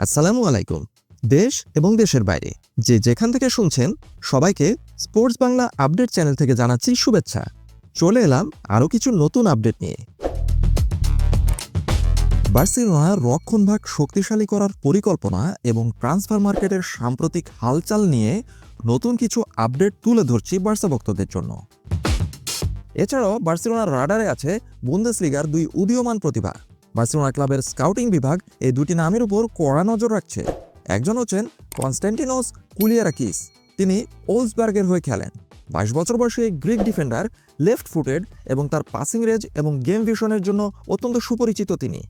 আসসালামু আলাইকুম। দেশ এবং দেশের বাইরে যে যেখান থেকে শুনছেন সবাইকে স্পোর্টস বাংলা আপডেট চ্যানেল থেকে জানাচ্ছি শুভেচ্ছা। চলে এলাম আরও কিছু নতুন আপডেট নিয়ে। বার্সেলোনা রক্ষণভাগ শক্তিশালী করার পরিকল্পনা এবং ট্রান্সফার মার্কেটের সাম্প্রতিক হালচাল নিয়ে নতুন কিছু আপডেট তুলে ধরছি বার্সা ভক্তদের জন্য। এছাড়াও বার্সেলোনার রাডারে আছে বুন্দেসলিগার দুই উদীয়মান প্রতিভা। বার্সেলোনা ক্লাবের স্কাউটিং বিভাগ এই দুটি নামের উপর কড়া নজর রাখছে। একজন হচ্ছেন কনস্ট্যান্টিনোস কুলিয়ারাকিস, তিনি ওলসবার্গের হয়ে খেলেন। 22 বছর বয়সী এই গ্রিক ডিফেন্ডার লেফট ফুটেড এবং তার পাসিং রেঞ্জ এবং গেম ভিশনের জন্য অত্যন্ত সুপরিচিত তিনি।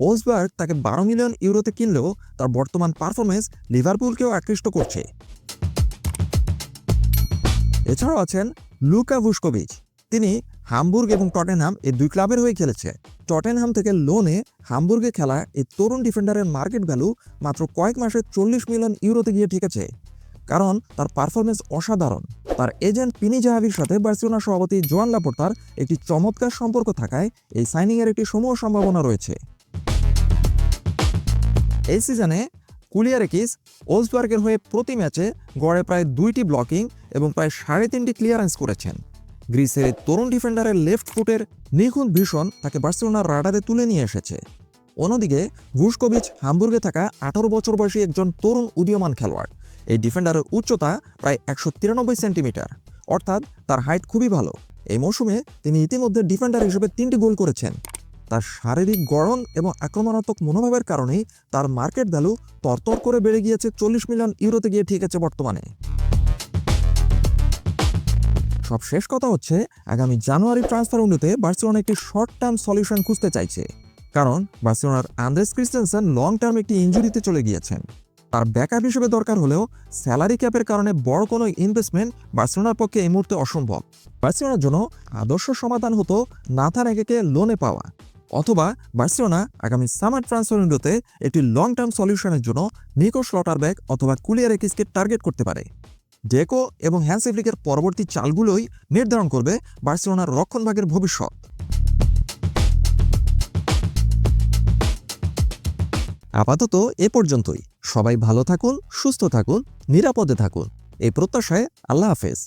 ওলসবার্গ তাকে 12 মিলিয়ন ইউরোতে কিনলেও তার বর্তমান পারফরমেন্স লিভারপুলকেও আকৃষ্ট করছে। এছাড়াও আছেন লুকা ভুসকোভিচ, তিনি হামবুর্গ এবং টটেনহাম এই দুই ক্লাবের হয়ে খেলেছে। টটেনহাম থেকে লোনে হামবুর্গে খেলা এই তরুণ ডিফেন্ডারের মার্কেট ভ্যালু মাত্র কয়েক মাসে 40 মিলিয়ন ইউরোতে গিয়ে ঠেকেছে, কারণ তার পারফরমেন্স অসাধারণ। তার এজেন্ট পিনি জাহাভির সাথে বার্সেলোনা সভাপতি জোয়ান লাপোর্তার একটি চমৎকার সম্পর্ক থাকায় এই সাইনিংয়ের একটি সমূহ সম্ভাবনা রয়েছে। এই সিজনে কুলিয়ারাকিস ওলসবার্গের হয়ে প্রতি ম্যাচে গড়ে প্রায় 2টি ব্লকিং এবং প্রায় 3.5টি ক্লিয়ারেন্স করেছেন। গ্রিসের তরুণ ডিফেন্ডারের লেফট ফুটের নিখুঁত ভীষণ তাকে বার্সেলোনার রাডারে তুলে নিয়ে এসেছে। অন্যদিকে ভুসকোভিচ হামবুর্গে থাকা 18 বছর বয়সী একজন তরুণ উদীয়মান খেলোয়াড়। এই ডিফেন্ডারের উচ্চতা প্রায় 193 সেন্টিমিটার, অর্থাৎ তার হাইট খুবই ভালো। এই মৌসুমে তিনি ইতিমধ্যে ডিফেন্ডার হিসেবে 3টি গোল করেছেন। তার শারীরিক গড়ন এবং আক্রমণাত্মক মনোভাবের কারণেই তার মার্কেট ভ্যালু তরতর করে বেড়ে গিয়েছে 40 মিলিয়ন ইউরোতে গিয়ে ঠেকেছে বর্তমানে। সব শেষ কথা হচ্ছে, আগামী জানুয়ারি ট্রান্সফার উইন্ডোতে বার্সেলোনা একটি শর্ট টার্ম সলিউশন খুঁজতে চাইছে, কারণ বার্সেলোনার আন্দ্রেস ক্রিস্টেনসেন লং টার্ম একটি ইনজুরিতে চলে গিয়েছেন। তার ব্যাকআপ হিসেবে দরকার হলেও স্যালারি ক্যাপের কারণে বড় কোনো ইনভেস্টমেন্ট বার্সেলোনার পক্ষে এই মুহূর্তে অসম্ভব। বার্সেলোনার জন্য আদর্শ সমাধান হতো নাথান একেকে লোনে পাওয়া, অথবা বার্সেলোনা আগামী সামার ট্রান্সফার উইন্ডোতে একটি লং টার্ম সলিউশনের জন্য নিকো স্লটারব্যাক অথবা কুলিয়ারাকিসকে টার্গেট করতে পারে। ডেকো এবং হ্যান্স ফ্লিকের পরবর্তী চালগুলোই নির্ধারণ করবে বার্সেলোনার রক্ষণভাগের ভবিষ্যৎ। আপাতত এ পর্যন্তই। সবাই ভালো থাকুন, সুস্থ থাকুন, নিরাপদে থাকুন, এই প্রত্যাশায় আল্লাহ হাফেজ।